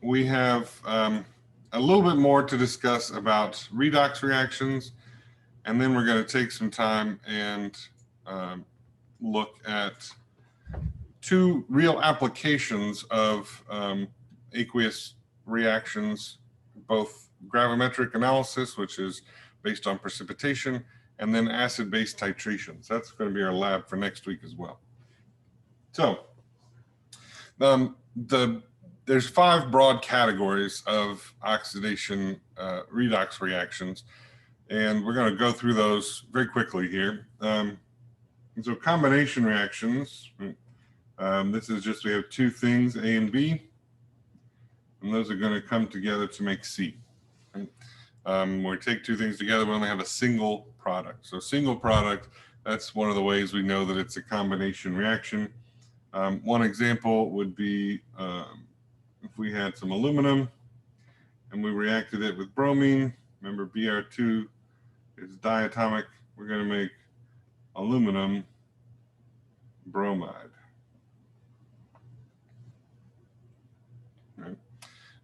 we have a little bit more to discuss about redox reactions, and then we're going to take some time and look at two real applications of aqueous reactions, both gravimetric analysis, which is based on precipitation, and then acid-base titrations. That's going to be our lab for next week as well. So there's 5 broad categories of oxidation redox reactions, and we're going to go through those very quickly here. So combination reactions, this is just, we have 2 things, A and B, and those are going to come together to make C. When we take 2 things together, we only have a single product. So single product, that's one of the ways we know that it's a combination reaction. One example would be if we had some aluminum and we reacted it with bromine. Remember, Br2 is diatomic. We're going to make aluminum bromide. Right.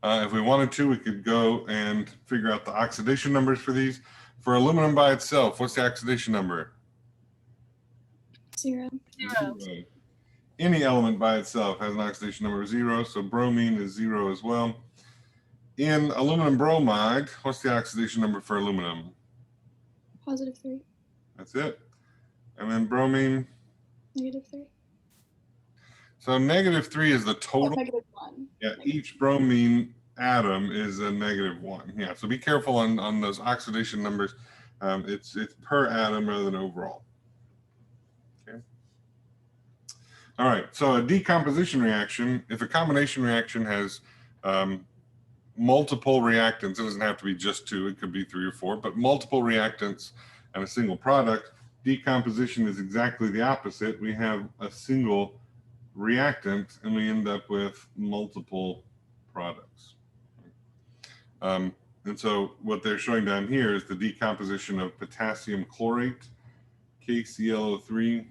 If we wanted to, we could go and figure out the oxidation numbers for these. For aluminum by itself, what's the oxidation number? 0. Any element by itself has an oxidation number of 0, so bromine is 0 as well. In aluminum bromide, what's the oxidation number for aluminum? +3. That's it. And then bromine? -3. So -3 is the total. -1. Yeah, each bromine atom is a -1. Yeah, so be careful on those oxidation numbers. It's per atom rather than overall. Okay. All right, so a decomposition reaction, if a combination reaction has multiple reactants, it doesn't have to be just 2, it could be 3 or 4, but multiple reactants and a single product, decomposition is exactly the opposite. We have a single reactant and we end up with multiple products. And so what they're showing down here is the decomposition of potassium chlorate, KClO3,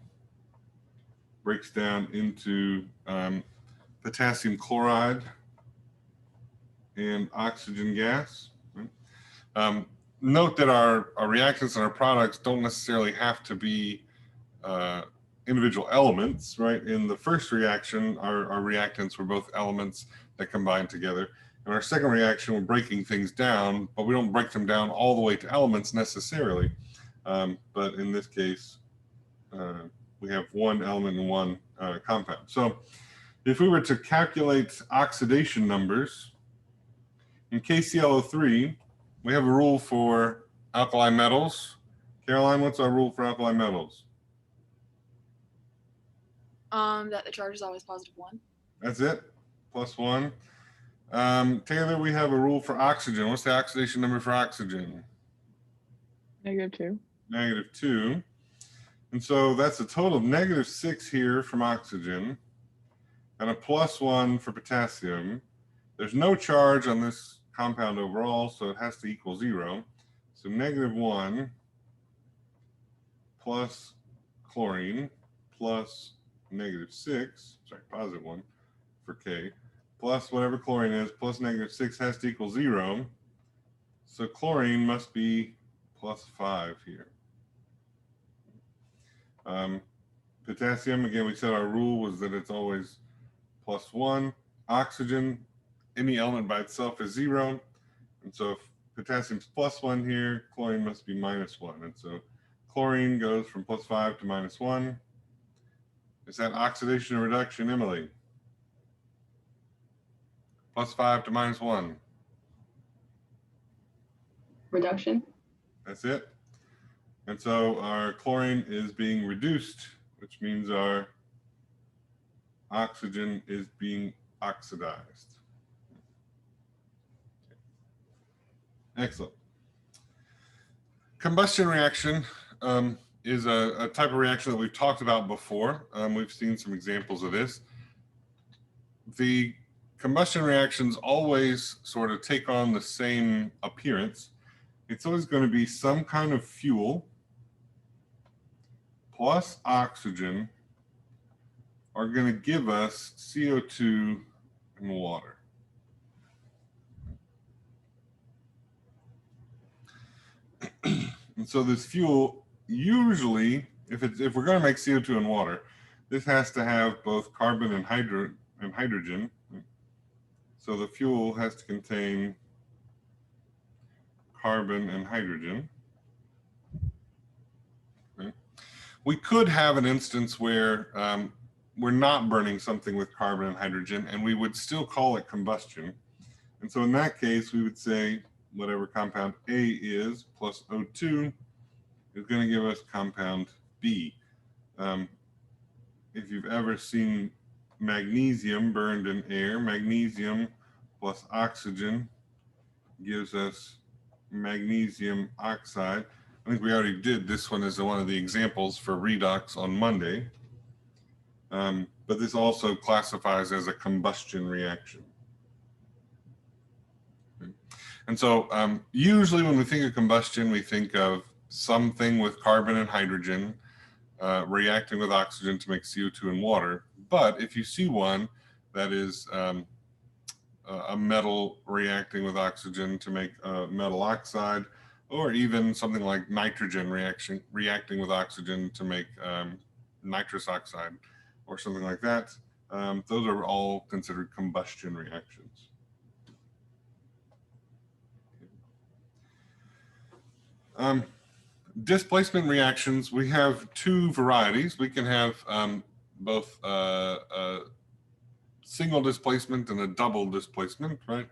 breaks down into potassium chloride and oxygen gas. Right? Note that our reactants and our products don't necessarily have to be individual elements, right? In the first reaction, our reactants were both elements that combine together. In our second reaction, we're breaking things down, but we don't break them down all the way to elements necessarily. But in this case, we have one element and one compound. So if we were to calculate oxidation numbers, in KClO3, we have a rule for alkali metals. Caroline, what's our rule for alkali metals? That the charge is always +1. That's it, +1. Taylor, we have a rule for oxygen. What's the oxidation number for oxygen? -2. -2. And so that's a total of -6 here from oxygen and a +1 for potassium. There's no charge on this compound overall, so it has to equal 0. So -1 plus chlorine plus -6, sorry, +1 for K, plus whatever chlorine is, plus -6 has to equal 0. So chlorine must be +5 here. Potassium, again, we said our rule was that it's always +1. Oxygen, any element by itself is 0. And so if potassium's +1 here, chlorine must be -1. And so chlorine goes from +5 to -1. Is that oxidation or reduction, Emily? +5 to -1. Reduction. That's it. And so our chlorine is being reduced, which means our oxygen is being oxidized. Excellent. Combustion reaction is a type of reaction that we've talked about before. We've seen some examples of this. The combustion reactions always sort of take on the same appearance. It's always going to be some kind of fuel plus oxygen are going to give us CO2 and water. And so this fuel, usually, if we're going to make CO2 and water, this has to have both carbon and hydrogen. So the fuel has to contain carbon and hydrogen. Okay. We could have an instance where we're not burning something with carbon and hydrogen, and we would still call it combustion. And so in that case, we would say whatever compound A is plus O2 is going to give us compound B. If you've ever seen magnesium burned in air, magnesium plus oxygen gives us magnesium oxide. I think we already did this one as one of the examples for redox on Monday. But this also classifies as a combustion reaction. And so usually when we think of combustion, we think of something with carbon and hydrogen reacting with oxygen to make CO2 and water. But if you see one that is a metal reacting with oxygen to make metal oxide, or even something like nitrogen reacting with oxygen to make nitrous oxide, or something like that, those are all considered combustion reactions. Displacement reactions, we have two varieties. We can have both a single displacement and a double displacement, right?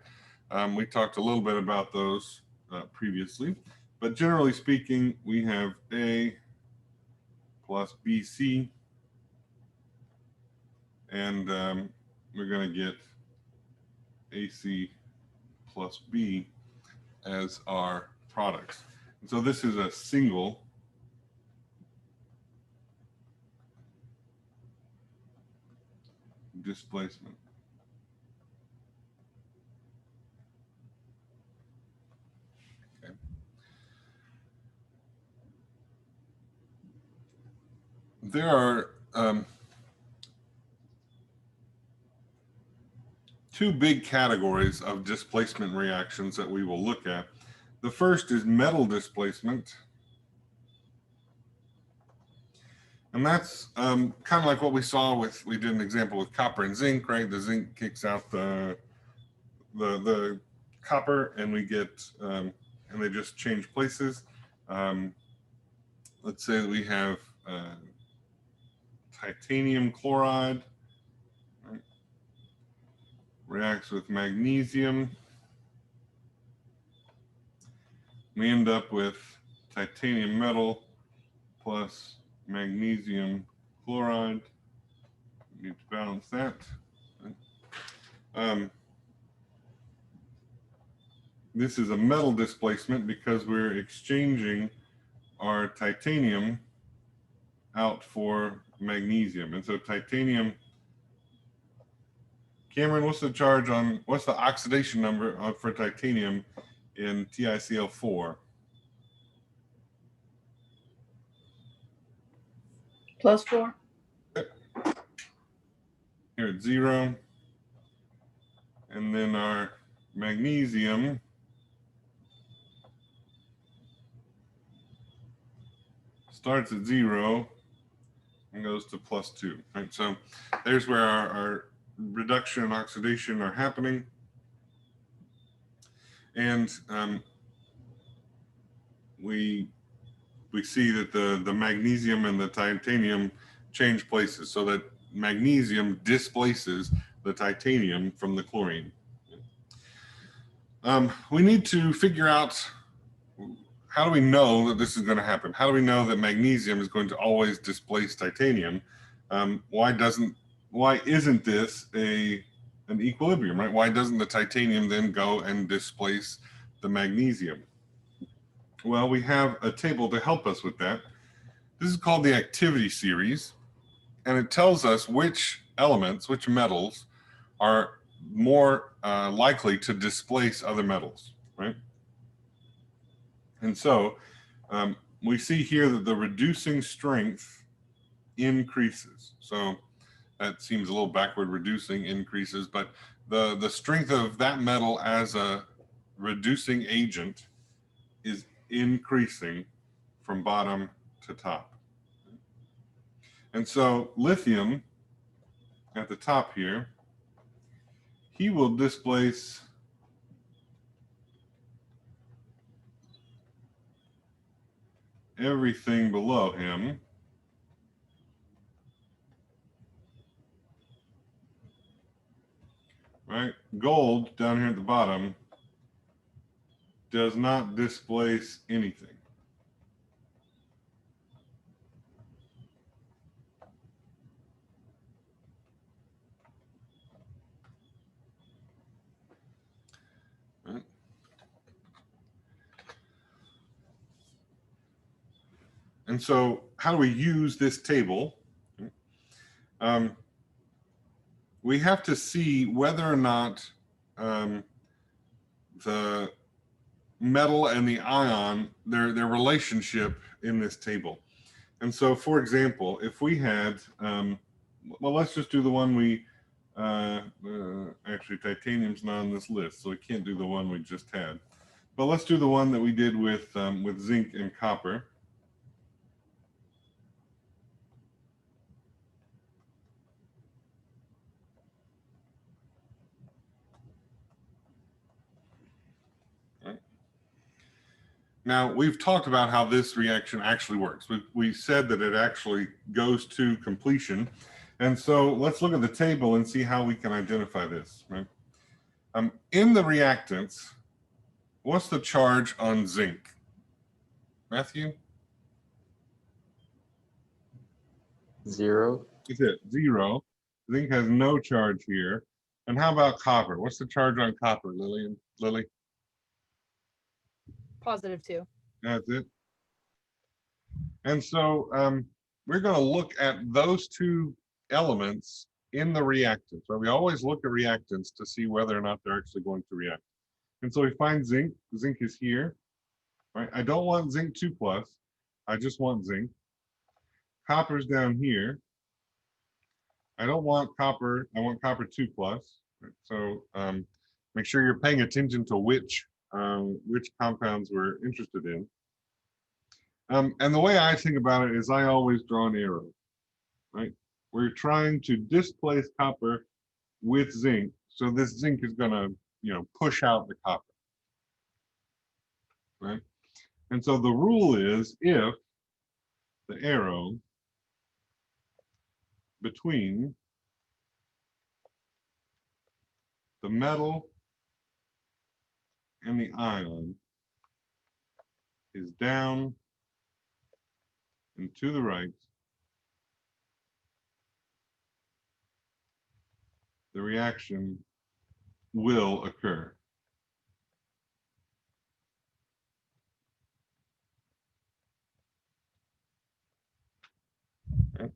We talked a little bit about those previously, but generally speaking, we have A plus BC, and we're going to get AC plus B as our products. And so this is a single displacement. Okay. There are two big categories of displacement reactions that we will look at. The first is metal displacement. And that's kind of like what we saw with, we did an example with copper and zinc, right? The zinc kicks out the copper, and we get, and they just change places. Let's say that we have titanium chloride, right? Reacts with magnesium. We end up with titanium metal plus magnesium chloride. We need to balance that. This is a metal displacement because we're exchanging our titanium out for magnesium. And so titanium, Cameron, what's the oxidation number for titanium in TiCl4? +4. Here at 0. And then our magnesium starts at 0 and goes to +2, right? So there's where our reduction and oxidation are happening. And we see that the magnesium and the titanium change places, so that magnesium displaces the titanium from the chlorine. We need to figure out, how do we know that this is going to happen? How do we know that magnesium is going to always displace titanium? Why isn't this an equilibrium, right? Why doesn't the titanium then go and displace the magnesium? Well, we have a table to help us with that. This is called the activity series, and it tells us which elements, which metals are more likely to displace other metals, right? And so we see here that the reducing strength increases. So that seems a little backward, reducing increases, but the strength of that metal as a reducing agent is increasing from bottom to top. And so lithium at the top here, he will displace everything below him right? Gold down here at the bottom does not displace anything. Right? And so how do we use this table? We have to see whether or not the metal and the ion, their relationship in this table. And so, for example, if we had, well, let's just do the one we, actually titanium's not on this list, so we can't do the one we just had. But let's do the one that we did with zinc and copper. Now, we've talked about how this reaction actually works. We said that it actually goes to completion. And so let's look at the table and see how we can identify this, right? In the reactants, what's the charge on zinc? Matthew? 0. That's it, 0. Zinc has no charge here. And how about copper? What's the charge on copper, Lily? +2. That's it. And so we're going to look at those two elements in the reactants. Right? We always look at reactants to see whether or not they're actually going to react. And so we find zinc. Zinc is here. Right? I don't want zinc 2+. I just want zinc. Copper's down here. I don't want copper. I want copper 2+. Right? So make sure you're paying attention to which compounds we're interested in. And the way I think about it is I always draw an arrow, right? We're trying to displace copper with zinc. So this zinc is going to, push out the copper, right? And so the rule is if the arrow between the metal and the ion is down and to the right, the reaction will occur. Okay.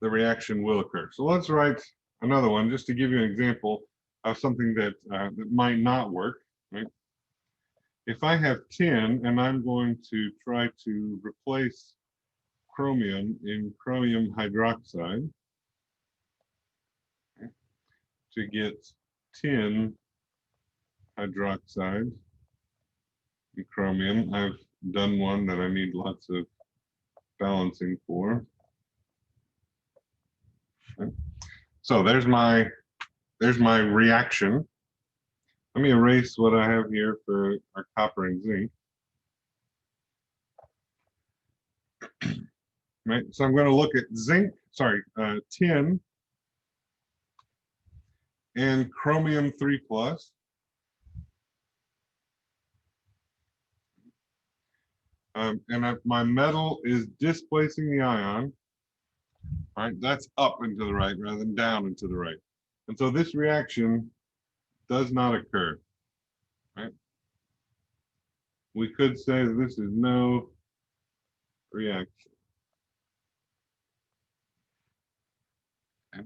The reaction will occur. So let's write another one just to give you an example of something that, that might not work. Right? If I have tin and I'm going to try to replace chromium in chromium hydroxide to get tin hydroxide and chromium, I've done one that I need lots of balancing for. Okay. So there's my reaction. Let me erase what I have here for our copper and zinc. Right, so I'm going to look at tin and chromium 3+. And if my metal is displacing the ion, right, that's up and to the right rather than down and to the right. And so this reaction does not occur, right? We could say that this is no reaction. Okay.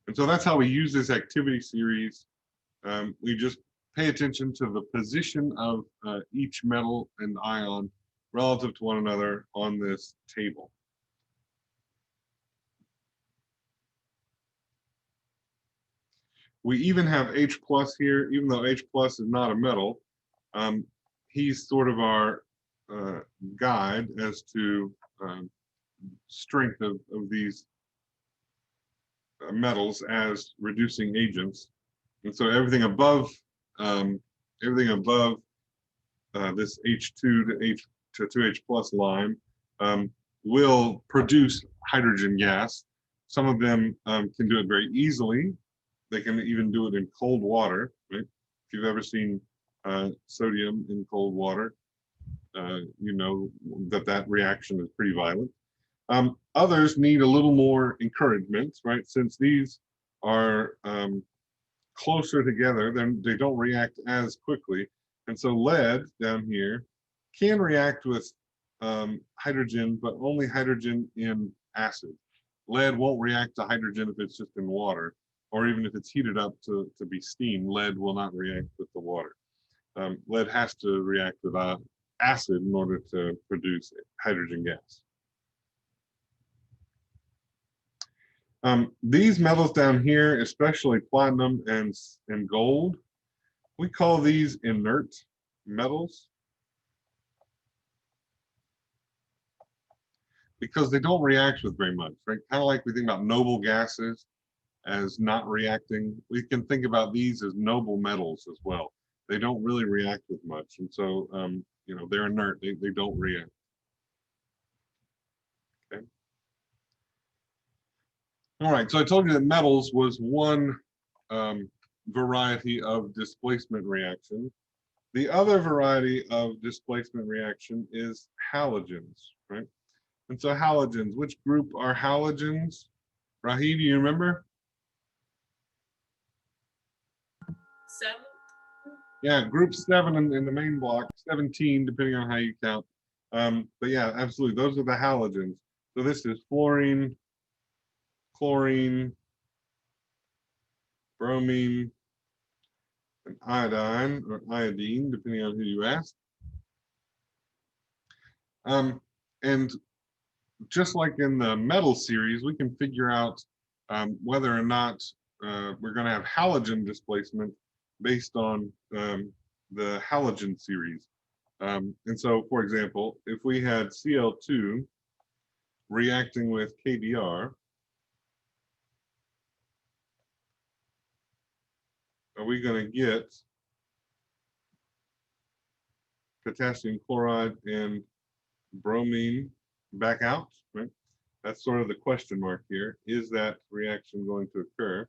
And so that's how we use this activity series. We just pay attention to the position of each metal and ion relative to one another on this table. We even have H+ here, even though H+ is not a metal. He's sort of our guide as to strength of these metals as reducing agents. And so everything above this H2 to 2H plus line will produce hydrogen gas. Some of them can do it very easily. They can even do it in cold water. Right? If you've ever seen sodium in cold water, you know that reaction is pretty violent. Others need a little more encouragement, right? Since these are closer together, then they don't react as quickly. And so lead down here can react with hydrogen, but only hydrogen in acid. Lead won't react to hydrogen if it's just in water, or even if it's heated up to be steam. Lead will not react with the water. Lead has to react with acid in order to produce hydrogen gas. These metals down here, especially platinum and gold, we call these inert metals because they don't react with very much, right? Kind of like we think about noble gases as not reacting. We can think about these as noble metals as well. They don't really react with much, and so you know, they're inert. They don't react. Okay. All right, so I told you that metals was one variety of displacement reaction. The other variety of displacement reaction is halogens, right? And so halogens, which group are halogens? Rahi, do you remember? 7. Yeah, group 7 in the main block, 17 depending on how you count. But yeah, absolutely, those are the halogens. So this is fluorine, chlorine, bromine, and iodine or iodine, depending on who you ask. And just like in the metal series, we can figure out whether or not we're going to have halogen displacement based on the halogen series. And so, for example, if we had Cl2 reacting with KBr, are we going to get potassium chloride and bromine back out? Right? That's sort of the question mark here. Is that reaction going to occur?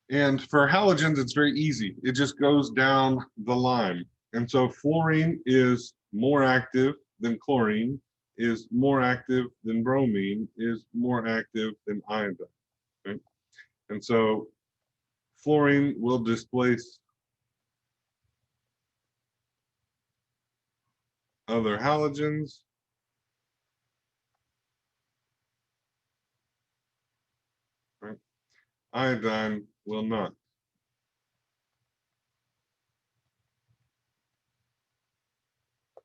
And for halogens, it's very easy. It just goes down the line. And so fluorine is more active than chlorine, is more active than bromine, is more active than iodine. Right? And so fluorine will displace other halogens. Right? Iodine will not.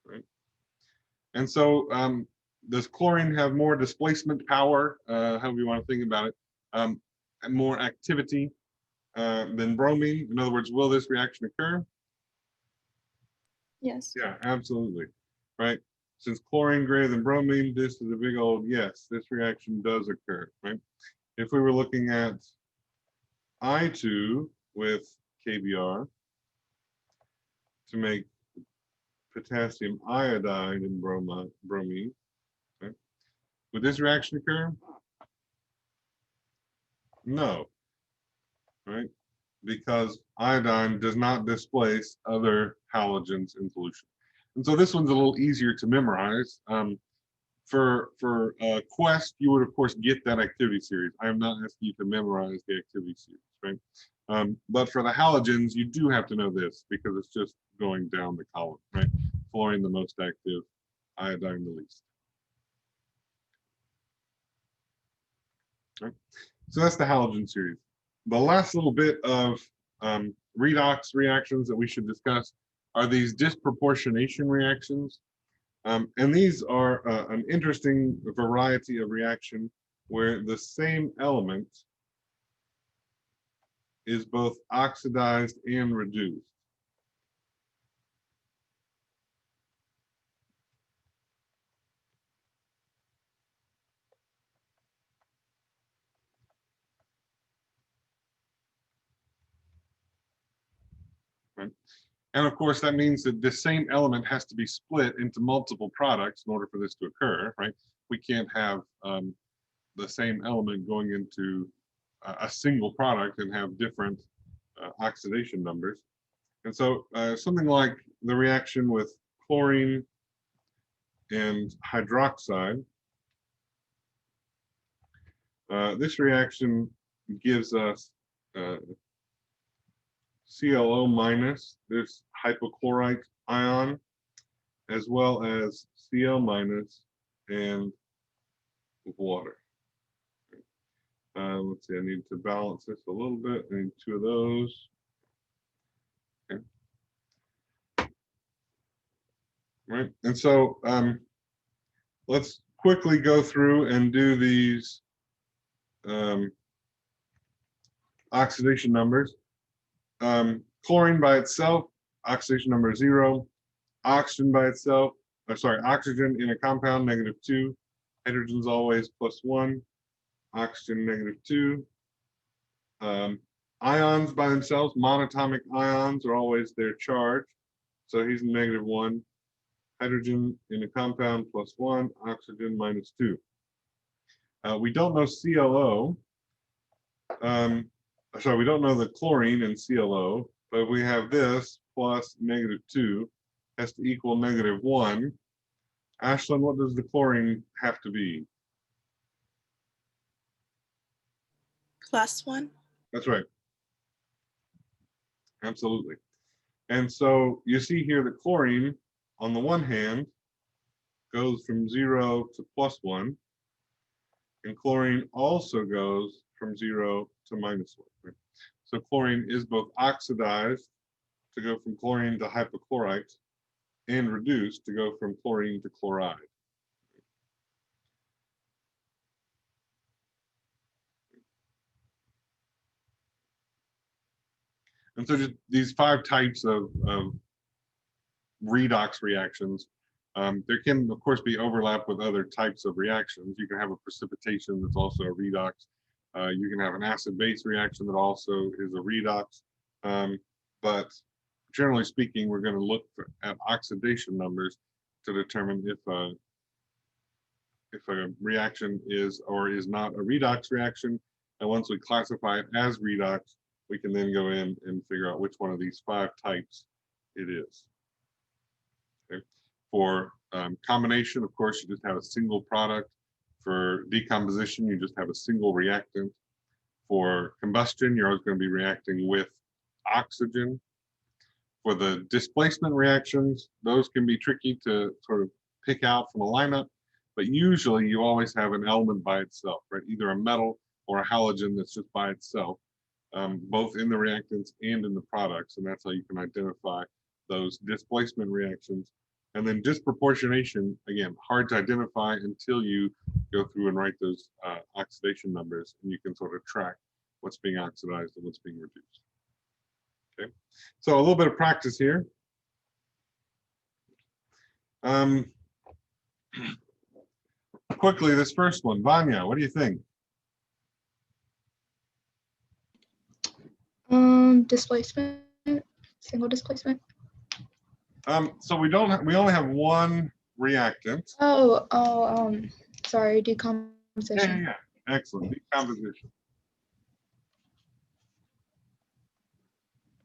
Right? And so does chlorine have more displacement power, however you want to think about it, and more activity than bromine? In other words, will this reaction occur? Yes. Yeah, absolutely. Right? Since chlorine greater than bromine, this is a big old yes, this reaction does occur, right? If we were looking at I2 with KBr to make potassium iodide and bromine, okay, would this reaction occur? No, right? Because iodine does not displace other halogens in solution. And so this one's a little easier to memorize. For Quest, you would of course get that activity series. I am not asking you to memorize the activity series, right? But for the halogens, you do have to know this because it's just going down the column, right? Fluorine the most active, iodine the least. Right? So that's the halogen series. The last little bit of redox reactions that we should discuss are these disproportionation reactions. And these are an interesting variety of reaction where the same element is both oxidized and reduced? Right? And of course, that means that the same element has to be split into multiple products in order for this to occur, right? We can't have the same element going into a single product and have different oxidation numbers. And so something like the reaction with chlorine and hydroxide, this reaction gives us ClO minus, this hypochlorite ion, as well as Cl minus and water. Let's see, I need to balance this a little bit. I need two of those. Okay. Right, and so let's quickly go through and do these oxidation numbers. Chlorine by itself, oxidation number 0. Oxygen by itself, oxygen in a compound, -2. Hydrogen's always +1. Oxygen, -2. Ions by themselves, monatomic ions are always their charge. So he's -1. Hydrogen in a compound, +1. Oxygen, -2. We don't know ClO. We don't know the chlorine in ClO, but we have this plus -2 has to equal -1. Ashlyn, what does the chlorine have to be? +1. That's right. Absolutely. And so you see here the chlorine, on the one hand, goes from 0 to +1, and chlorine also goes from 0 to -1. Right? So chlorine is both oxidized to go from chlorine to hypochlorite and reduced to go from chlorine to chloride. And so just these 5 types of redox reactions, there can, of course, be overlap with other types of reactions. You can have a precipitation that's also a redox. You can have an acid-base reaction that also is a redox. But generally speaking, we're going to look at oxidation numbers to determine if a reaction is or is not a redox reaction. And once we classify it as redox, we can then go in and figure out which one of these 5 types it is. Okay. For combination, of course, you just have a single product. For decomposition, you just have a single reactant. For combustion, you're always going to be reacting with oxygen. For the displacement reactions, those can be tricky to sort of pick out from a lineup, but usually you always have an element by itself, right? Either a metal or a halogen that's just by itself, both in the reactants and in the products, and that's how you can identify those displacement reactions. And then disproportionation, again, hard to identify until you go through and write those oxidation numbers, and you can sort of track what's being oxidized and what's being reduced. Okay, so a little bit of practice here. Quickly, this first one, Vanya, what do you think? Displacement, single displacement. So we only have one reactant. Sorry, decomposition. Yeah. Excellent, decomposition.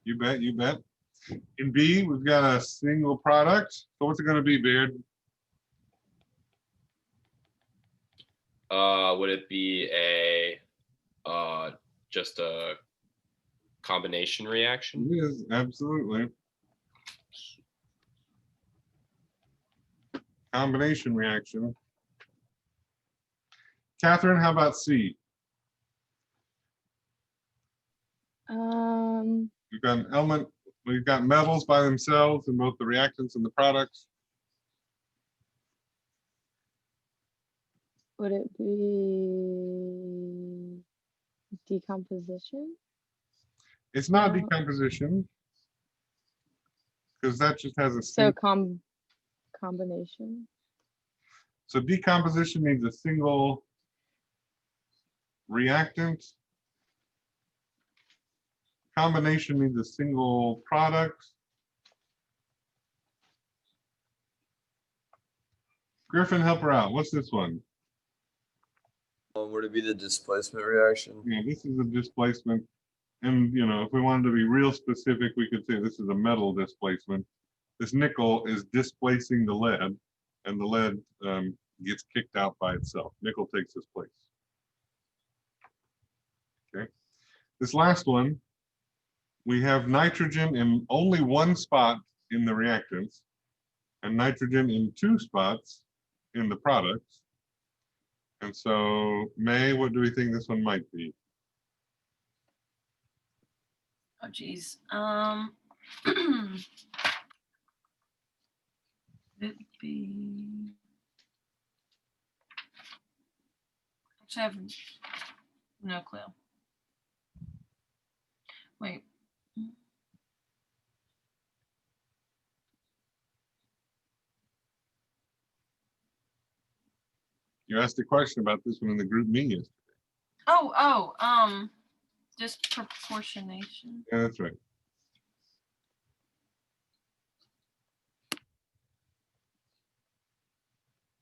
You bet, you bet. In B, we've got a single product. So what's it going to be, Beard? Would it be a just a combination reaction? It is, absolutely. Combination reaction. Catherine, how about C? We've got an element, we've got metals by themselves in both the reactants and the products. Would it be decomposition? It's not No. decomposition because that just has a So single. combination. So decomposition needs a single reactant. Combination needs a single product. Griffin, help her out. What's this one? Would it be the displacement reaction? Yeah, this is a displacement. And, you know, if we wanted to be real specific, we could say this is a metal displacement. This nickel is displacing the lead, and the lead gets kicked out by itself. Nickel takes its place. Okay. This last one, we have nitrogen in only one spot in the reactants and nitrogen in 2 spots in the products. And so, May, what do we think this one might be? Oh, geez. It'd be. Actually, I have no clue. Wait. You asked a question about this one in the group meeting yesterday. Disproportionation. Yeah, that's right.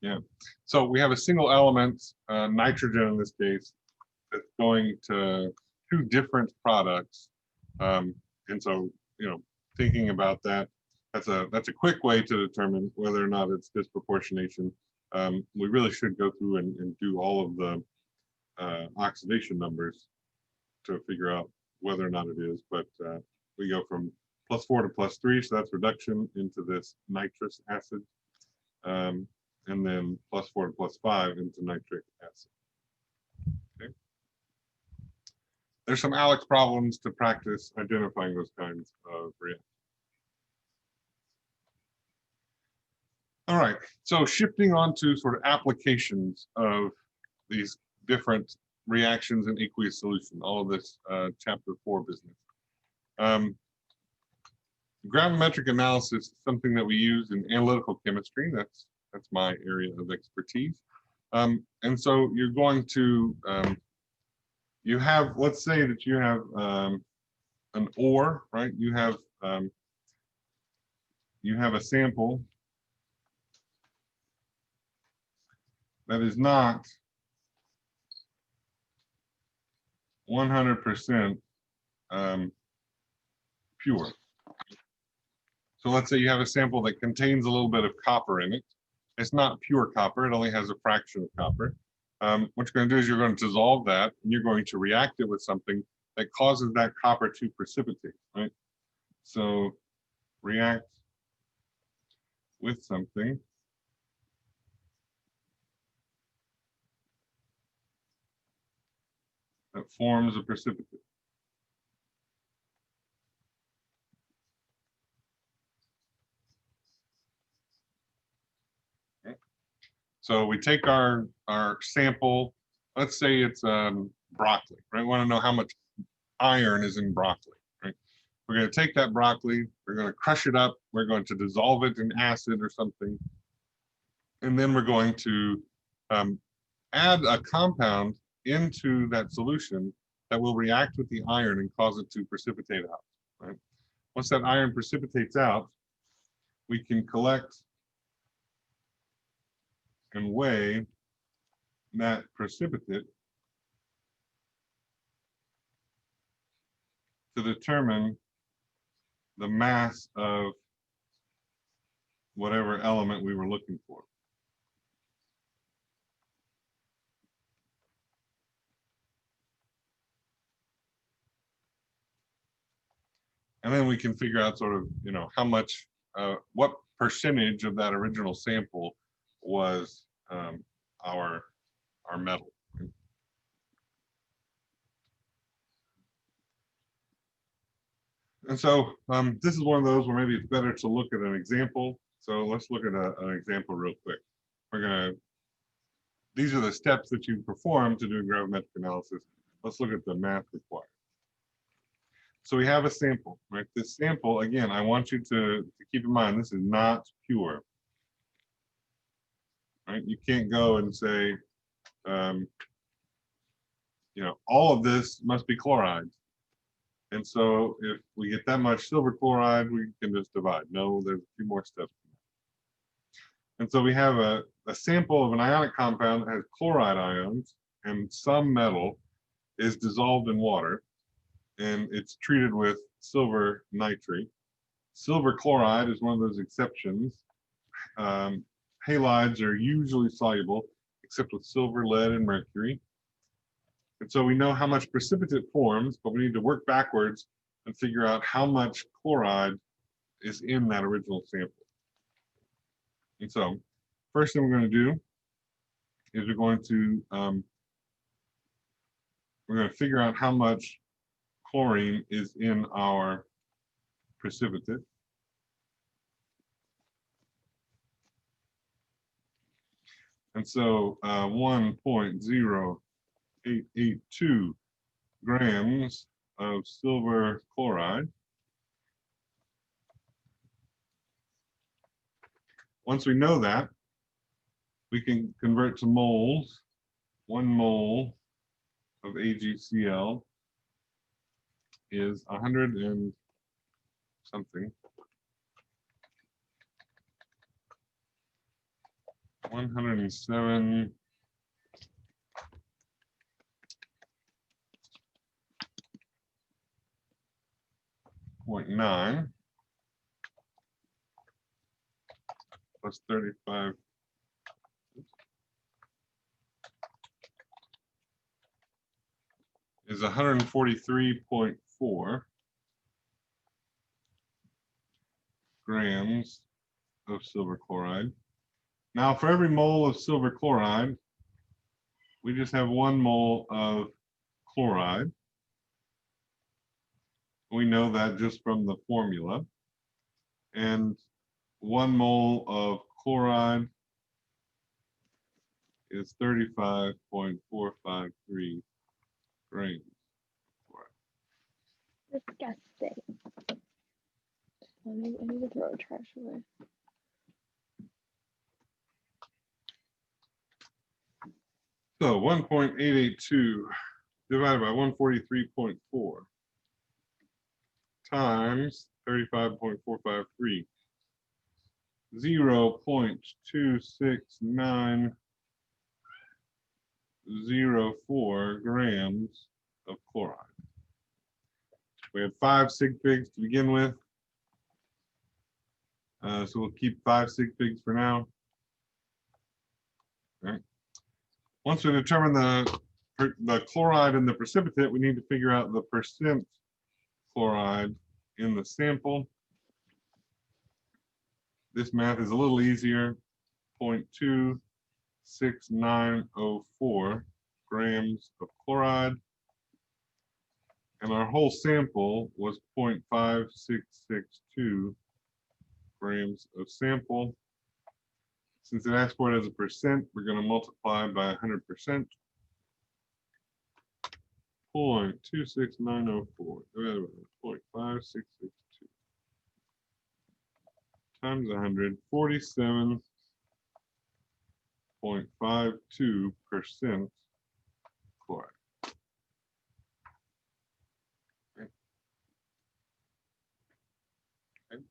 Yeah. So we have a single element, nitrogen in this case, that's going to 2 different products. And so, you know, thinking about that, that's a quick way to determine whether or not it's disproportionation. We really should go through and do all of the oxidation numbers to figure out whether or not it is, but we go from +4 to +3, so that's reduction into this nitrous acid, and then +4 to +5 into nitric acid. Okay. There's some Alex problems to practice identifying those kinds of reactions. All right, so shifting on to sort of applications of these different reactions in aqueous solution, all of this chapter 4 business. Gravimetric analysis is something that we use in analytical chemistry. That's my area of expertise. And so you're going to, you have, let's say that you have an ore, right? You have a sample that is not 100% pure. So let's say you have a sample that contains a little bit of copper in it. It's not pure copper, it only has a fraction of copper. What you're going to do is you're going to dissolve that and you're going to react it with something that causes that copper to precipitate, right? So react with something that forms a precipitate. Okay. So we take our sample, let's say it's broccoli, right? We want to know how much iron is in broccoli, right? We're going to take that broccoli, we're going to crush it up, we're going to dissolve it in acid or something, and then we're going to add a compound into that solution that will react with the iron and cause it to precipitate out, right? Once that iron precipitates out, we can collect and weigh that precipitate to determine the mass of whatever element we were looking for. And then we can figure out sort of, you know, how much, what percentage of that original sample was our metal. And so this is one of those where maybe it's better to look at an example. So let's look at an example real quick. These are the steps that you perform to do gravimetric analysis. Let's look at the math required. so we have a sample, right? This sample, again, I want you to keep in mind, this is not pure. Right? You can't go and say, you know, all of this must be chloride. And so if we get that much silver chloride, we can just divide. No, there's a few more steps. And so we have a sample of an ionic compound that has chloride ions, and some metal is dissolved in water, and it's treated with silver nitrate. Silver chloride is one of those exceptions. Halides are usually soluble, except with silver, lead, and mercury. And so we know how much precipitate forms, but we need to work backwards and figure out how much chloride is in that original sample. And so first thing we're going to do is we're going to figure out how much chlorine is in our precipitate. And so 1.0882 grams of silver chloride. Once we know that, we can convert to moles. 1 mole of AgCl is 100 and something. 107.9 plus 35 is 143.4 grams of silver chloride. Now, for every mole of silver chloride, we just have 1 mole of chloride. We know that just from the formula. And 1 mole of chloride is 35.453 grams. Disgusting. I need to throw trash away. So 1.882 divided by 143.4 times 35.453. 0.26904 grams of chloride. We have 5 sig figs to begin with. So we'll keep 5 sig figs for now. All right. Once we determine the chloride in the precipitate, we need to figure out the percent chloride in the sample. This math is a little easier. 0.26904 grams of chloride. And our whole sample was 0.5662 grams of sample. Since it asks for it as a percent, we're going to multiply by 100%. 0.26904 divided by 0.5662 times 100, 47.52% chloride. Okay. Okay.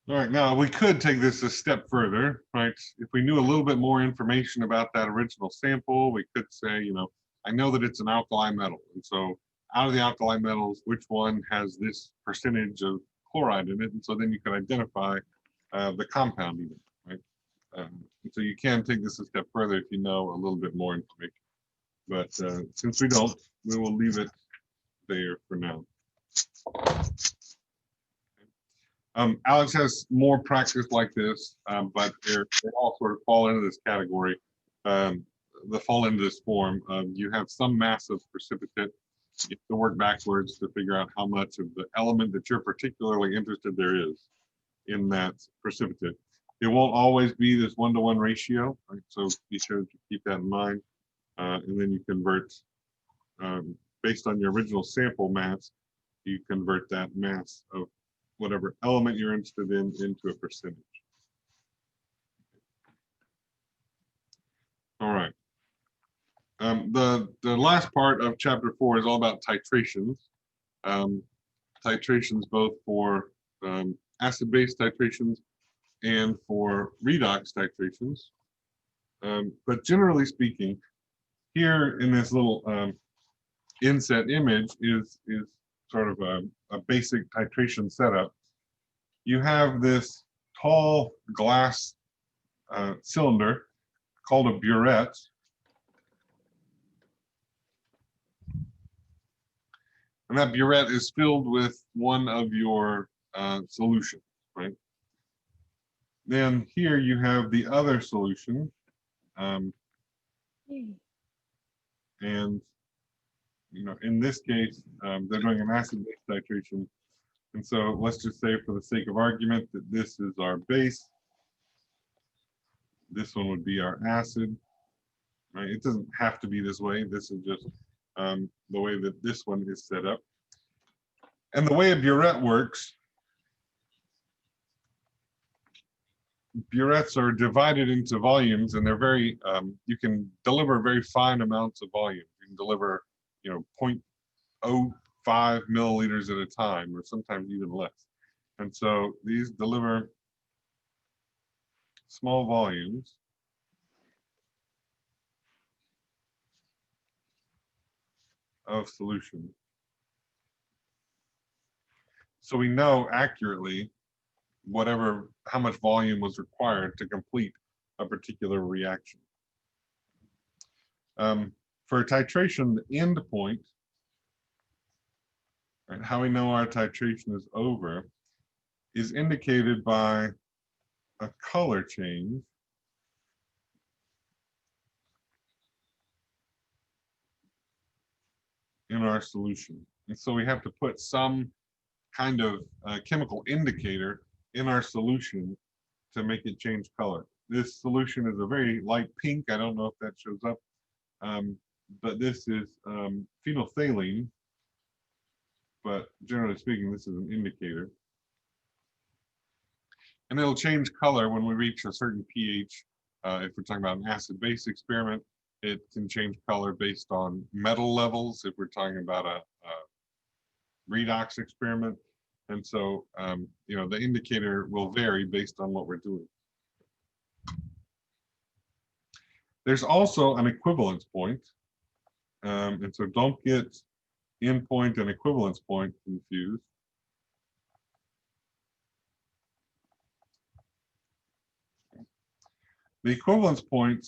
All right, now we could take this a step further, right? If we knew a little bit more information about that original sample, we could say, you know, I know that it's an alkali metal. And so out of the alkali metals, which one has this percentage of chloride in it? And so then you can identify the compound even, right? And so you can take this a step further if you know a little bit more information. But since we don't, we will leave it there for now. Alex has more practice like this, but they all sort of fall into this category. They fall into this form. You have some mass of precipitate. You have to work backwards to figure out how much of the element that you're particularly interested there is in that precipitate. It won't always be this 1-to-1 ratio, right? So be sure to keep that in mind. And then you convert based on your original sample mass, you convert that mass of whatever element you're interested in into a percentage. All right. The last part of chapter 4 is all about titrations. Titrations both for acid-base titrations and for redox titrations. But generally speaking, here in this little inset image is sort of a basic titration setup. You have this tall glass cylinder called a burette. And that burette is filled with one of your solutions, right? Then here you have the other solution. And in this case, they're doing an acid-base titration. And so let's just say for the sake of argument that this is our base. This one would be our acid, right? It doesn't have to be this way. This is just the way that this one is set up. And the way a burette works, burettes are divided into volumes, and they're very, you can deliver very fine amounts of volume. You can deliver, 0.05 milliliters at a time, or sometimes even less. And so these deliver small volumes. Of solution. So we know accurately how much volume was required to complete a particular reaction. For titration, the end point, right, how we know our titration is over, is indicated by a color change. In our solution. And so we have to put some kind of chemical indicator in our solution to make it change color. This solution is a very light pink. I don't know if that shows up, but this is phenolphthalein. But generally speaking, this is an indicator. And it'll change color when we reach a certain pH. If we're talking about an acid-base experiment, it can change color based on metal levels if we're talking about a redox experiment. And so, the indicator will vary based on what we're doing. There's also an equivalence point. And so don't get endpoint and equivalence point confused. The equivalence point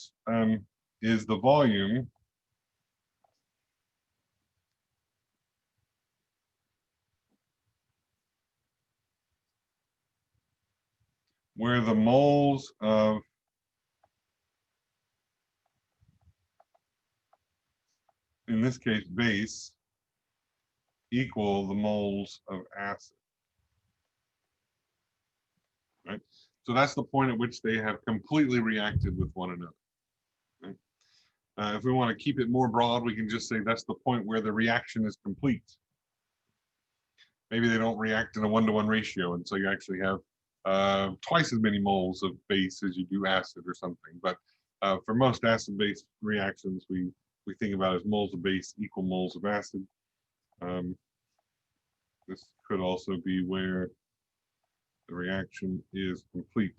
is the volume where the moles of in this case base equal the moles of acid. Right? So that's the point at which they have completely reacted with one another. Right? If we want to keep it more broad, we can just say that's the point where the reaction is complete. Maybe they don't react in a 1-to-1 ratio, and so you actually have twice as many moles of base as you do acid or something. But for most acid-base reactions, we think about as moles of base equal moles of acid. This could also be where the reaction is complete.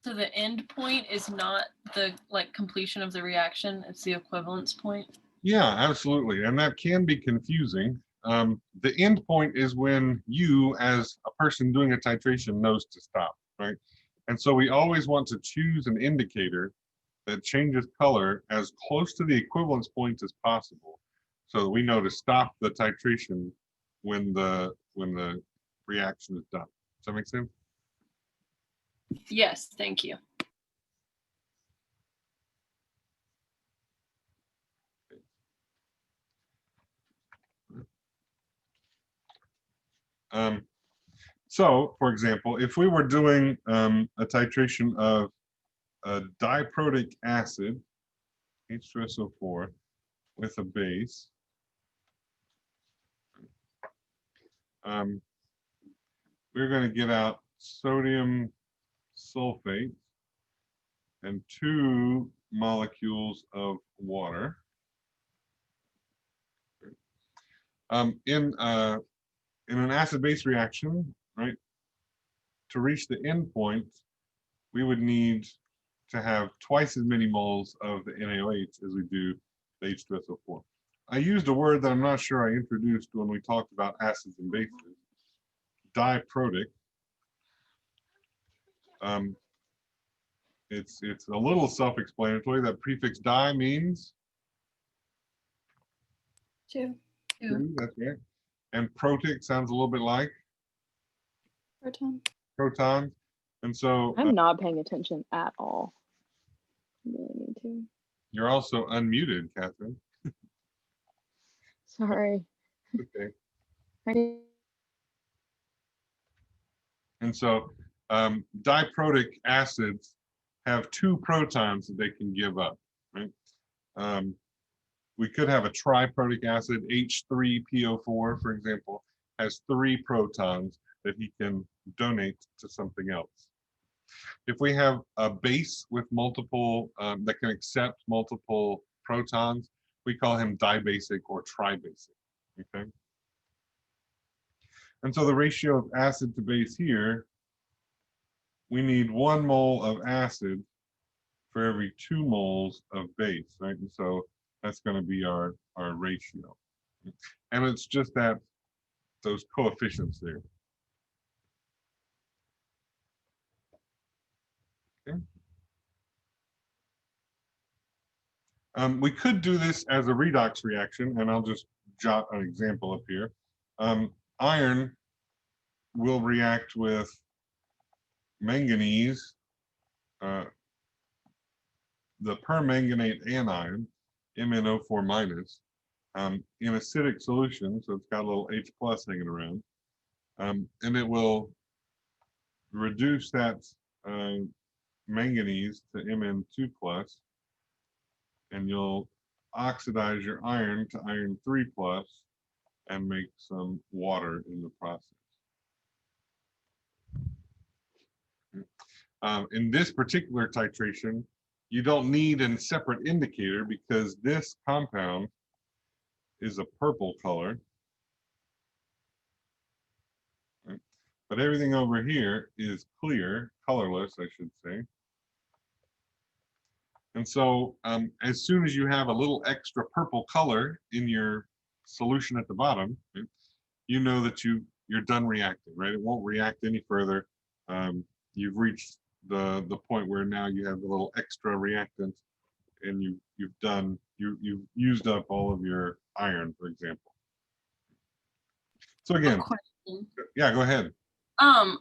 So the end point is not the completion of the reaction, it's the equivalence point. Yeah, absolutely. And that can be confusing. The end point is when you, as a person doing a titration, knows to stop, right? And so we always want to choose an indicator that changes color as close to the equivalence point as possible, so that we know to stop the titration when the reaction is done. Does that make sense? Yes, thank you. So, for example, if we were doing a titration of a diprotic acid H2SO4 with a base. We're going to get out sodium sulfate and 2 molecules of water. In an acid-base reaction, right, to reach the end point, we would need to have twice as many moles of the NaOH as we do the H2SO4. I used a word that I'm not sure I introduced when we talked about acids and bases, diprotic. It's a little self-explanatory. That prefix di means Two. two, that's right. And protic sounds a little bit like Proton. proton. And so I'm not paying attention at all. I really need to. you're also unmuted, Catherine. Sorry. Okay. I need- And so diprotic acids have 2 protons that they can give up, right? We could have a triprotic acid, H3PO4, for example, has 3 protons that he can donate to something else. If we have a base with multiple, that can accept multiple protons, we call him dibasic or tribasic, okay? And so the ratio of acid to base here, we need 1 mole of acid for every 2 moles of base, right? And so that's going to be our ratio. And it's just that, those coefficients there. Okay. We could do this as a redox reaction, and I'll just jot an example up here. Iron will react with manganese, the permanganate anion, MnO4 minus, in acidic solution, so it's got a little H plus hanging around, and it will reduce that manganese to Mn2 plus, and you'll oxidize your iron to iron 3 plus and make some water in the process. In this particular titration, you don't need a separate indicator because this compound is a purple color. Right? But everything over here is clear, colorless, I should say. And so as soon as you have a little extra purple color in your solution at the bottom, right, you know that you're done reacting, right? It won't react any further. You've reached the point where now you have a little extra reactant, and you've used up all of your iron, for example. So again, Question. yeah, go ahead.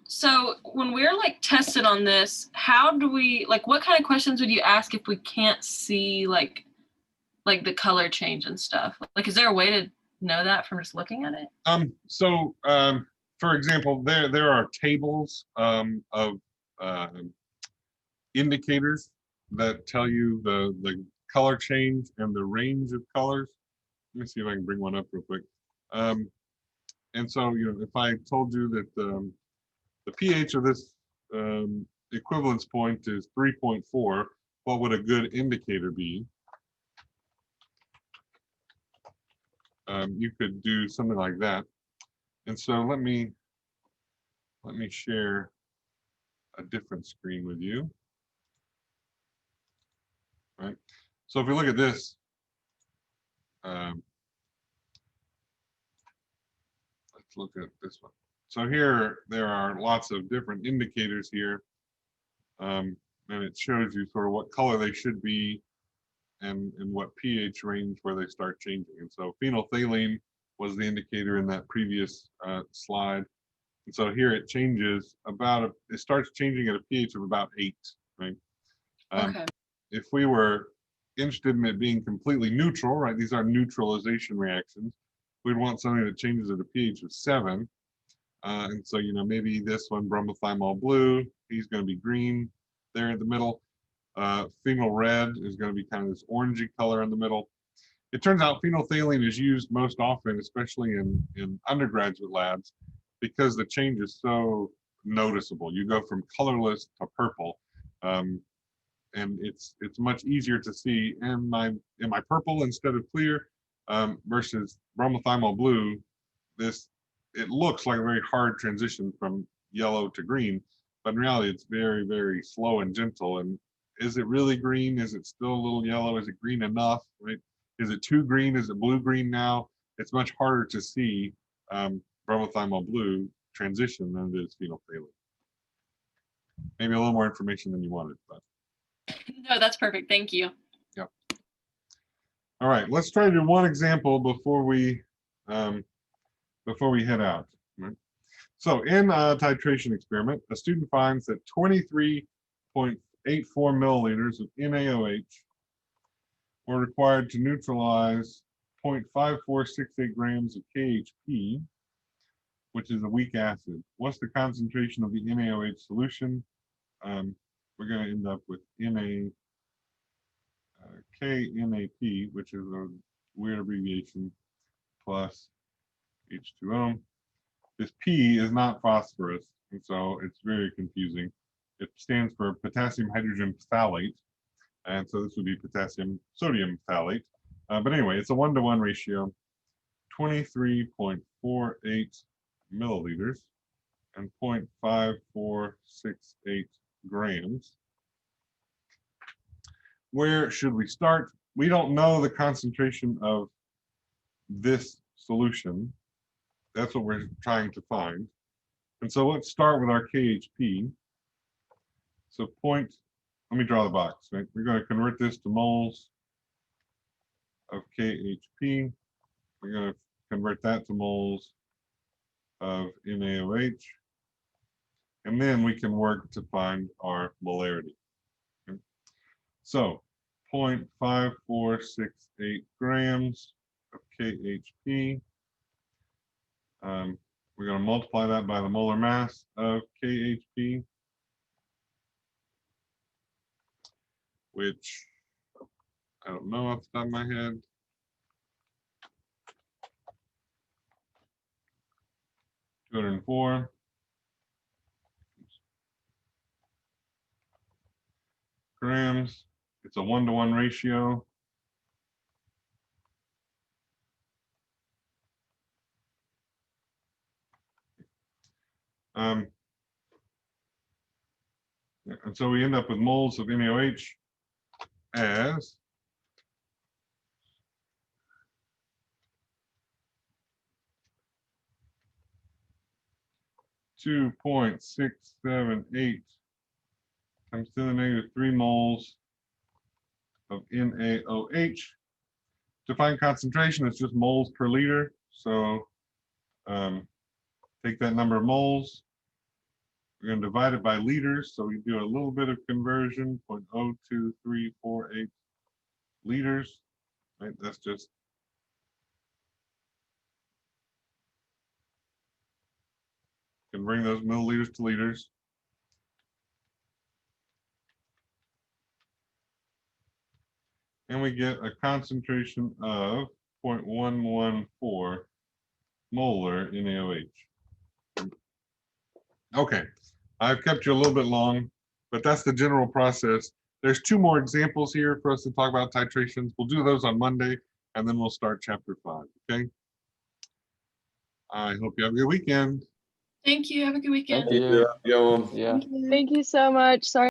So when we're like tested on this, how do we, like, what kind of questions would you ask if we can't see like the color change and stuff? Like, is there a way to know that from just looking at it? For example, there are tables of indicators that tell you the color change and the range of colors. Let me see if I can bring one up real quick. And so, if I told you that the pH of this equivalence point is 3.4, what would a good indicator be? You could do something like that. And so let me share a different screen with you. Right. So if we look at this, let's look at this one. So here there are lots of different indicators here, and it shows you sort of what color they should be and what pH range where they start changing. And so phenolphthalein was the indicator in that previous slide. And so here it changes it starts changing at a pH of about 8, right? Okay. If we were interested in it being completely neutral, right? These are neutralization reactions. We'd want something that changes at a pH of 7. And so, maybe this one, bromothymol blue, he's going to be green there in the middle. Phenol red is going to be kind of this orangey color in the middle. It turns out phenolphthalein is used most often, especially in undergraduate labs, because the change is so noticeable. You go from colorless to purple, and it's much easier to see. Am I purple instead of clear? Versus bromothymol blue, it looks like a very hard transition from yellow to green, but in reality, it's very, very slow and gentle. And is it really green? Is it still a little yellow? Is it green enough? Right? Is it too green? Is it blue-green now? It's much harder to see bromothymol blue transition than it is phenolphthalein. Maybe a little more information than you wanted, but. No, that's perfect. Thank you. Yep. All right, let's try to do one example before we head out. Right? So in a titration experiment, a student finds that 23.84 milliliters of NaOH were required to neutralize 0.5468 grams of KHP, which is a weak acid. What's the concentration of the NaOH solution? We're going to end up with KNAP, which is a weird abbreviation, plus H2O. This P is not phosphorus, and so it's very confusing. It stands for potassium hydrogen phthalate, and so this would be potassium sodium phthalate. But anyway, it's a 1-to-1 ratio, 23.48 milliliters and 0.5468 grams. Where should we start? We don't know the concentration of this solution. That's what we're trying to find. And so let's start with our KHP. So let me draw the box, right? We're going to convert this to moles of KHP. We're going to convert that to moles of NaOH. And then we can work to find our molarity. Okay? So 0.5468 grams of KHP. We're going to multiply that by the molar mass of KHP, which I don't know off the top of my head. (204) grams. It's a 1-to-1 ratio. And so we end up with moles of NaOH as 2.678 times 10⁻³ moles of NaOH. To find concentration, it's just moles per liter. So take that number of moles. We're going to divide it by liters. So we do a little bit of conversion, 0.02348 liters. Right? That's just can bring those milliliters to liters. And we get a concentration of 0.114 molar NaOH. Okay, I've kept you a little bit long, but that's the general process. There's 2 more examples here for us to talk about titrations. We'll do those on Monday, and then we'll start chapter 5, okay? I hope you have a good weekend. Thank you. Have a good weekend. Yeah. Thank you so much. Sorry.